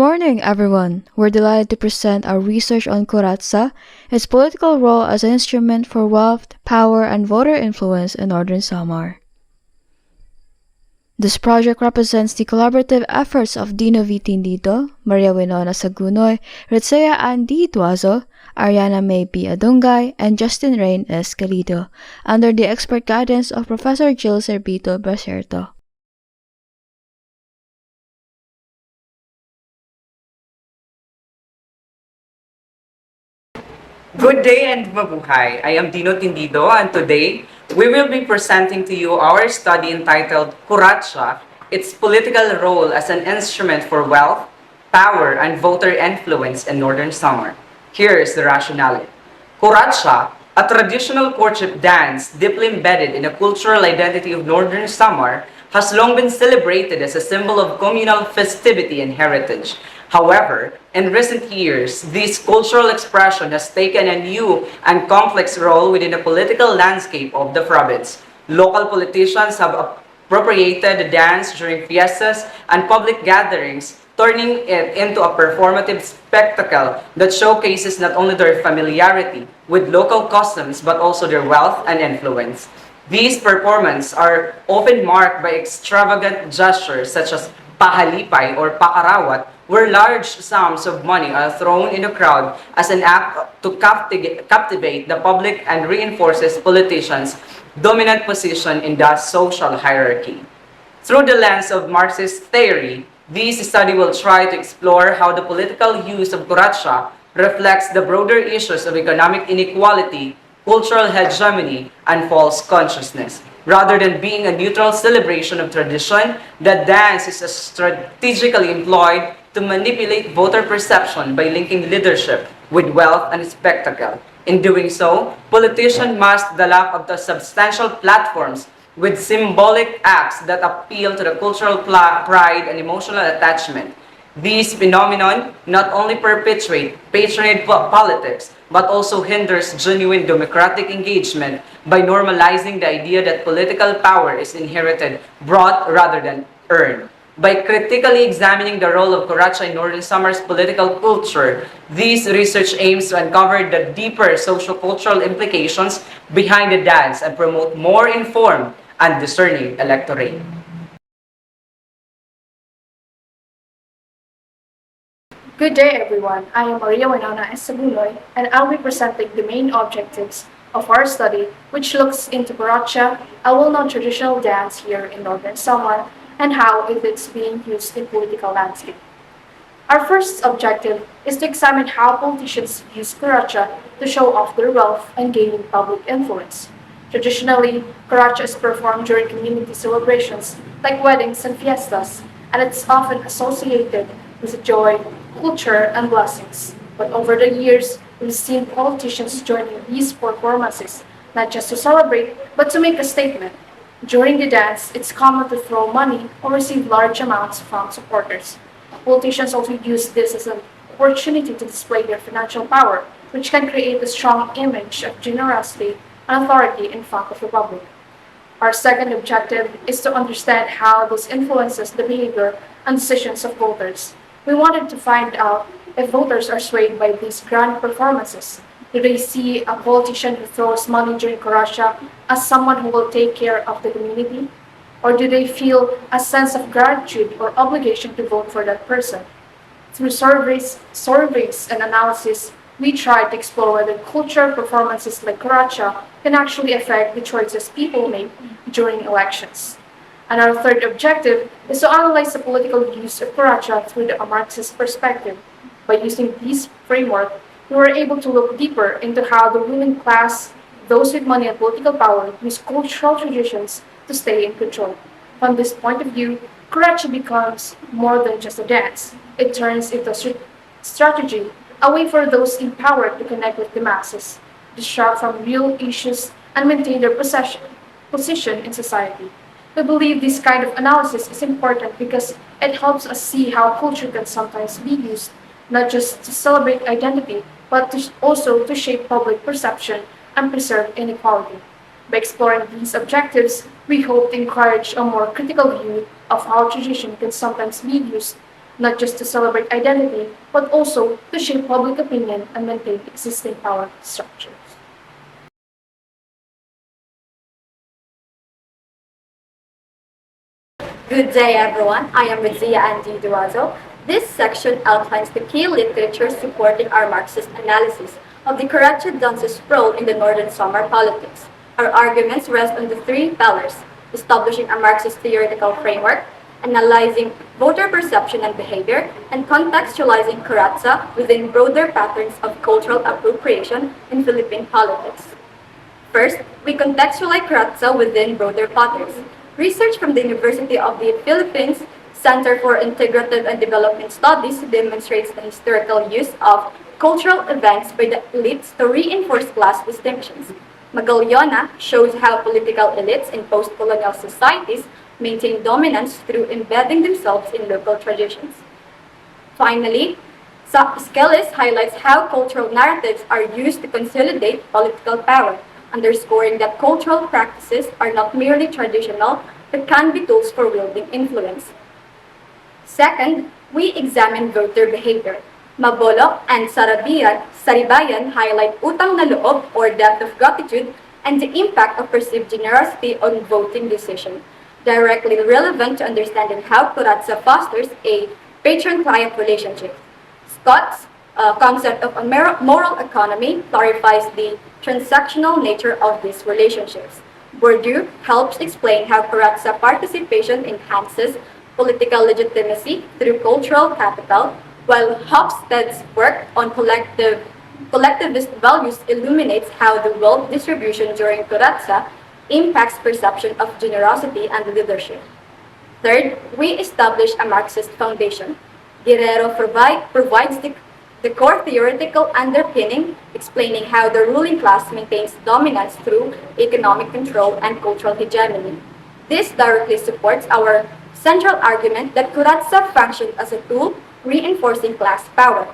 morning, everyone. We're delighted to present our research on Kuratsa, its political role as an instrument for wealth, power, and voter influence in northern Samar. This project represents the collaborative efforts of Dino V, Tendido, Wenona Sagonoy, Ritzea Ann D, Duazo, Ariana May B, Adongay, and Justine S. Galido, under the expert guidance of Professor Jill Zerbito Bracerto. Good day and mabuhay. I am Dino Tendido and today we will be presenting to you our study entitled Kuratsa, its political role as an instrument for wealth, power, and voter influence in northern Samar. Here is the rationale. Kuratsa, a traditional courtship dance deeply embedded in the cultural identity of northern Samar, has long been celebrated as a symbol of communal festivity and heritage. However, in recent years, this cultural expression has taken a new and complex role within the political landscape of the province. Local politicians have appropriated the dance during fiestas and public gatherings, turning it into a performative spectacle that showcases not only their familiarity with local customs but also their wealth and influence. These performances are often marked by extravagant gestures such as pahalipay or pakarawat, where large sums of money are thrown in the crowd as an act to captivate the public and reinforces politicians' dominant position in the social hierarchy. Through the lens of Marxist theory, this study will try to explore how the political use of Kuratsa reflects the broader issues of economic inequality, cultural hegemony, and false consciousness. Rather than being a neutral celebration of tradition, the dance is strategically employed to manipulate voter perception by linking leadership with wealth and spectacle. In doing so, politicians mask the lack of the substantial platforms with symbolic acts that appeal to the cultural pride and emotional attachment. This phenomenon not only perpetuates patronage politics, but also hinders genuine democratic engagement by normalizing the idea that political power is inherited, brought rather than earned. By critically examining the role of Kuratsa in northern Samar's political culture, this research aims to uncover the deeper socio-cultural implications behind the dance and promote more informed and discerning electorate. Good day, everyone. I am Wenona S, and I'll be presenting the main objectives of our study, which looks into Kuratsa, a well-known traditional dance here in northern Samar, and how it is being used in political landscape. Our first objective is to examine how politicians use Kuratsa to show off their wealth and gain public influence. Traditionally, Kuratsa is performed during community celebrations like weddings and fiestas, and it's often associated with joy, culture, and blessings. But over the years, we've seen politicians joining these performances, not just to celebrate, but to make a statement. During the dance, it's common to throw money or receive large amounts from supporters. Politicians also use this as an opportunity to display their financial power, which can create a strong image of generosity and authority in front of the public. Our second objective is to understand how this influences the behavior and decisions of voters. We wanted to find out if voters are swayed by these grand performances. Do they see a politician who throws money during Kuratsa as someone who will take care of the community? Or do they feel a sense of gratitude or obligation to vote for that person? Through surveys and analysis, we tried to explore whether cultural performances like Kuratsa can actually affect the choices people make during elections. And our third objective is to analyze the political use of Kuratsa through the Marxist perspective. By using this framework, we were able to look deeper into how the ruling class, those with money and political power, use cultural traditions to stay in control. From this point of view, Kuratsa becomes more than just a dance. It turns into a strategy, a way for those empowered to connect with the masses, distract from real issues, and maintain their position in society. We believe this kind of analysis is important because it helps us see how culture can sometimes be used not just to celebrate identity, but also to shape public perception and preserve inequality. By exploring these objectives, we hope to encourage a more critical view of how tradition can sometimes be used not just to celebrate identity, but also to shape public opinion and maintain existing power structures. Good day, everyone. I am Ritzea Ann D. Duazo. This section outlines the key literature supporting our Marxist analysis of the Kuratsa dance's role in the Northern Samar politics. Our arguments rest on the three pillars: establishing a Marxist theoretical framework, analyzing voter perception and behavior, and contextualizing Kuratsa within broader patterns of cultural appropriation in Philippine politics. First, we contextualize Kuratsa within broader patterns. Research from the University of the Philippines Center for Integrative and Development Studies demonstrates the historical use of cultural events by the elites to reinforce class distinctions. Magallona shows how political elites in post-colonial societies maintain dominance through embedding themselves in local traditions. Finally, Skelis highlights how cultural narratives are used to consolidate political power, underscoring that cultural practices are not merely traditional but can be tools for wielding influence. Second, we examine voter behavior. Mabolok and Saribayan highlight utang na loob or debt of gratitude and the impact of perceived generosity on voting decision, directly relevant to understanding how Kuratsa fosters a patron-client relationship. Scott's concept of a moral economy clarifies the transactional nature of these relationships. Bourdieu helps explain how Kuratsa participation enhances political legitimacy through cultural capital, while Hofstede's work on collectivist values illuminates how the wealth distribution during Kuratsa impacts perception of generosity and leadership. Third, we establish a Marxist foundation. Guerrero provides the core theoretical underpinning, explaining how the ruling class maintains dominance through economic control and cultural hegemony. This directly supports our central argument that Kuratsa functioned as a tool reinforcing class power.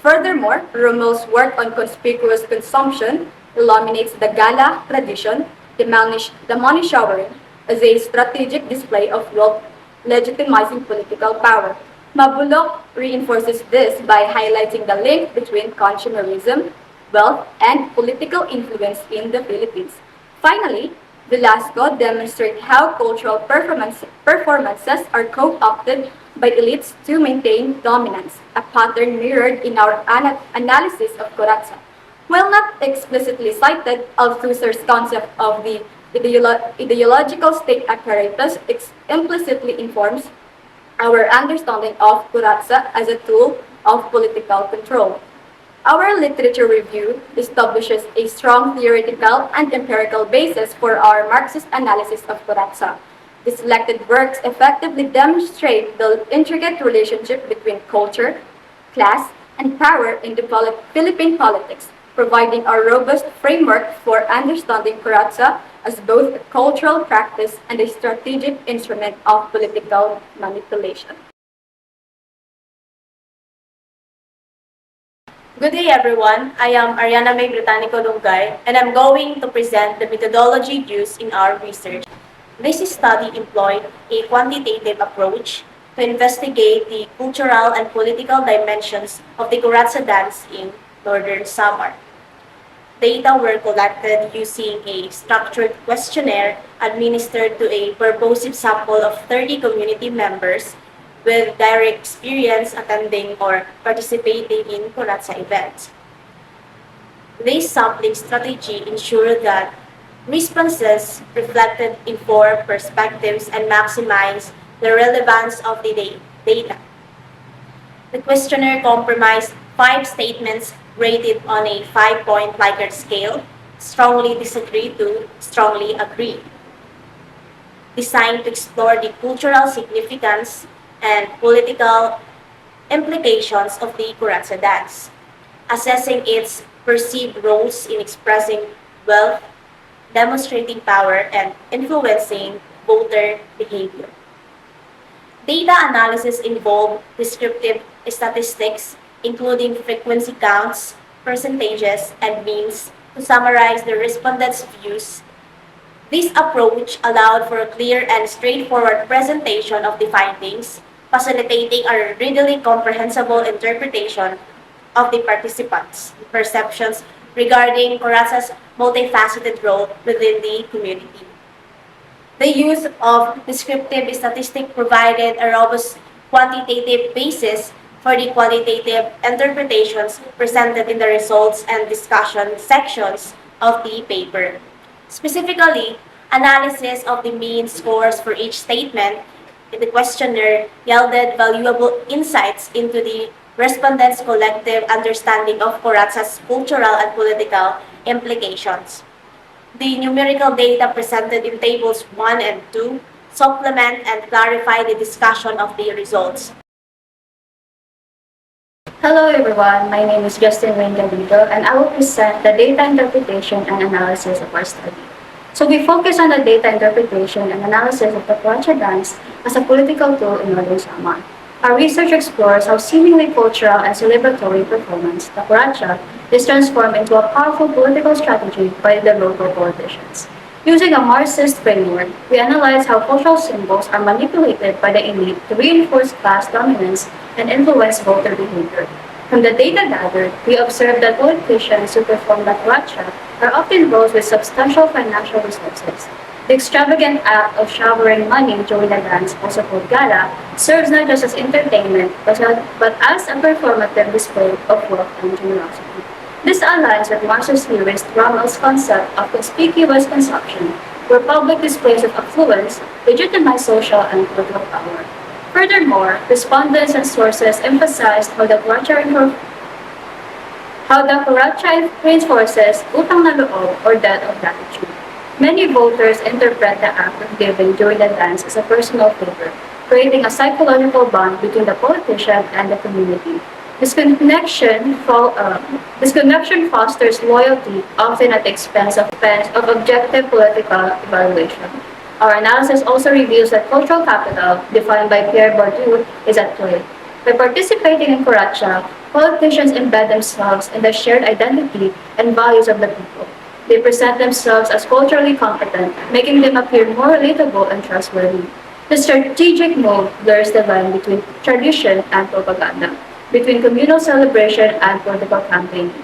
Furthermore, Rommel's work on conspicuous consumption illuminates the gala tradition, the money showering, as a strategic display of wealth legitimizing political power. Mabulok reinforces this by highlighting the link between consumerism, wealth, and political influence in the Philippines. Finally, Velasco demonstrates how cultural performances are co-opted by elites to maintain dominance, a pattern mirrored in our analysis of Kuratsa. While not explicitly cited, Althusser's concept of the ideological state apparatus implicitly informs our understanding of Kuratsa as a tool of political control. Our literature review establishes a strong theoretical and empirical basis for our Marxist analysis of Kuratsa. The selected works effectively demonstrate the intricate relationship between culture, class, and power in the Philippine politics, providing a robust framework for understanding Kuratsa as both a cultural practice and a strategic instrument of political manipulation. Good day, everyone. I am Ariana May B, and I'm going to present the methodology used in our research. This study employed a quantitative approach to investigate the cultural and political dimensions of the Kuratsa dance in Northern Samar. Data were collected using a structured questionnaire administered to a purposive sample of 30 community members with direct experience attending or participating in Kuratsa events. This sampling strategy ensured that responses reflected informed perspectives and maximized the relevance of the data. The questionnaire comprised 5 statements rated on a 5-point Likert scale, strongly disagree to strongly agree, designed to explore the cultural significance and political implications of the Kuratsa dance, assessing its perceived roles in expressing wealth, demonstrating power, and influencing voter behavior. Data analysis involved descriptive statistics, including frequency counts, percentages, and means to summarize the respondents' views. This approach allowed for a clear and straightforward presentation of the findings, facilitating a readily comprehensible interpretation of the participants' perceptions regarding Kuratsa's multifaceted role within the community. The use of descriptive statistics provided a robust quantitative basis for the qualitative interpretations presented in the results and discussion sections of the paper. Specifically, analysis of the mean scores for each statement in the questionnaire yielded valuable insights into the respondents' collective understanding of Kuratsa's cultural and political implications. The numerical data presented in tables 1 and 2 supplement and clarify the discussion of the results. Hello everyone, my name is Justine Galido and I will present the data interpretation and analysis of our study. So we focus on the data interpretation and analysis of the Kuratsa dance as a political tool in Northern Samar. Our research explores how seemingly cultural and celebratory performance, the Kuratsa, is transformed into a powerful political strategy by the local politicians. Using a Marxist framework, we analyze how cultural symbols are manipulated by the elite to reinforce class dominance and influence voter behavior. From the data gathered, we observe that politicians who perform the Kuratsa are often those with substantial financial resources. The extravagant act of showering money during the dance, also called gala, serves not just as entertainment but as a performative display of wealth and generosity. This aligns with Marxist theorist Rommel's concept of conspicuous consumption, where public displays of affluence legitimize social and political power. Furthermore, respondents and sources emphasized how the Kuratsa reinforces utang na loob or debt of gratitude. Many voters interpret the act of giving during the dance as a personal favor, creating a psychological bond between the politician and the community. This connection fosters loyalty, often at the expense of objective political evaluation. Our analysis also reveals that cultural capital, defined by Pierre Bourdieu, is at play. By participating in Kuratsa, politicians embed themselves in the shared identity and values of the people. They present themselves as culturally competent, making them appear more relatable and trustworthy. The strategic move blurs the line between tradition and propaganda, between communal celebration and political campaigning.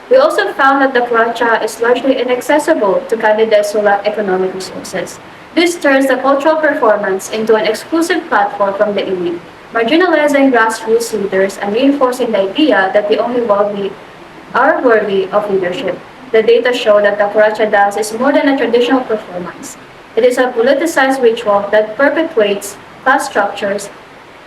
We also found that the Kuratsa is largely inaccessible to candidates who lack economic resources. This turns the cultural performance into an exclusive platform from the elite, marginalizing grassroots leaders and reinforcing the idea that the only wealthy are worthy of leadership. The data show that the Kuratsa dance is more than a traditional performance. It is a politicized ritual that perpetuates class structures,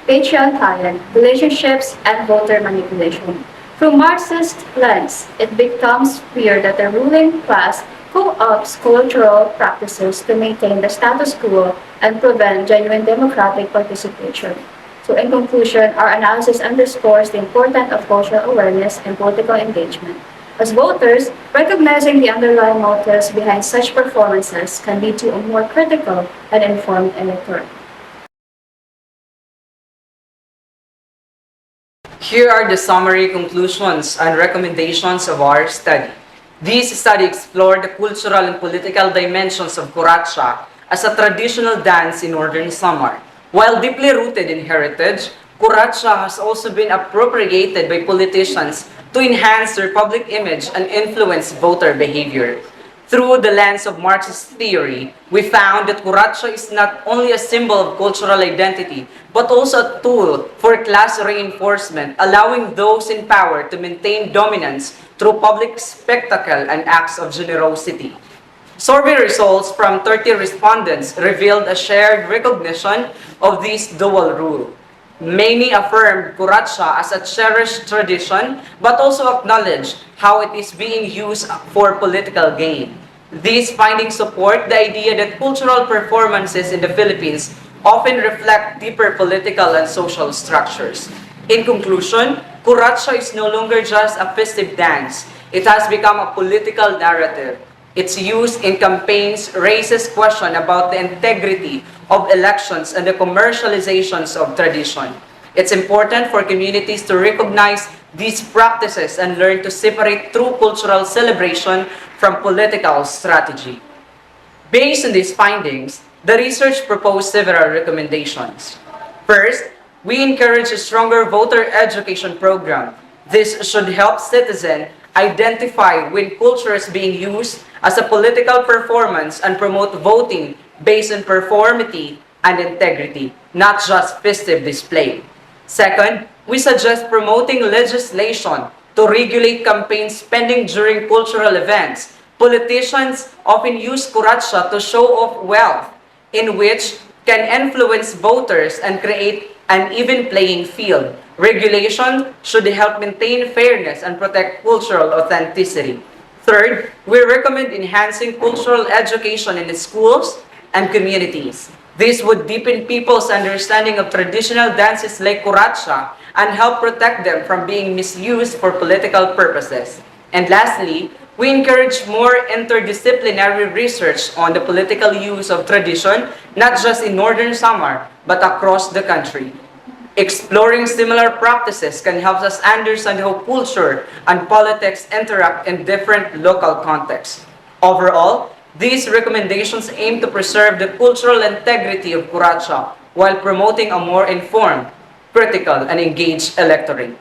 patriarchal relationships, and voter manipulation. Through Marxist lens, it becomes clear that the ruling class co-opts cultural practices to maintain the status quo and prevent genuine democratic participation. So in conclusion, our analysis underscores the importance of cultural awareness and political engagement. As voters, recognizing the underlying motives behind such performances can lead to a more critical and informed electorate. Here are the summary conclusions and recommendations of our study. This study explored the cultural and political dimensions of Kuratsa as a traditional dance in Northern Samar. While deeply rooted in heritage, Kuratsa has also been appropriated by politicians to enhance their public image and influence voter behavior. Through the lens of Marxist theory, we found that Kuratsa is not only a symbol of cultural identity, but also a tool for class reinforcement, allowing those in power to maintain dominance through public spectacle and acts of generosity. Survey results from 30 respondents revealed a shared recognition of this dual rule. Many affirmed Kuratsa as a cherished tradition, but also acknowledged how it is being used for political gain. These findings support the idea that cultural performances in the Philippines often reflect deeper political and social structures. In conclusion, Kuratsa is no longer just a festive dance. It has become a political narrative. Its use in campaigns raises questions about the integrity of elections and the commercializations of tradition. It's important for communities to recognize these practices and learn to separate true cultural celebration from political strategy. Based on these findings, the research proposed several recommendations. First, we encourage a stronger voter education program. This should help citizens identify when culture is being used as a political performance and promote voting based on performity and integrity, not just festive display. Second, we suggest promoting legislation to regulate campaign spending during cultural events. Politicians often use kuratsa to show off wealth, in which can influence voters and create an even playing field. Regulation should help maintain fairness and protect cultural authenticity. Third, we recommend enhancing cultural education in the schools and communities. This would deepen people's understanding of traditional dances like kuratsa and help protect them from being misused for political purposes. And lastly, we encourage more interdisciplinary research on the political use of tradition, not just in Northern Samar, but across the country. Exploring similar practices can help us understand how culture and politics interact in different local contexts. Overall, these recommendations aim to preserve the cultural integrity of Kuratsa while promoting a more informed, critical, and engaged electorate.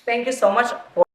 Thank you so much for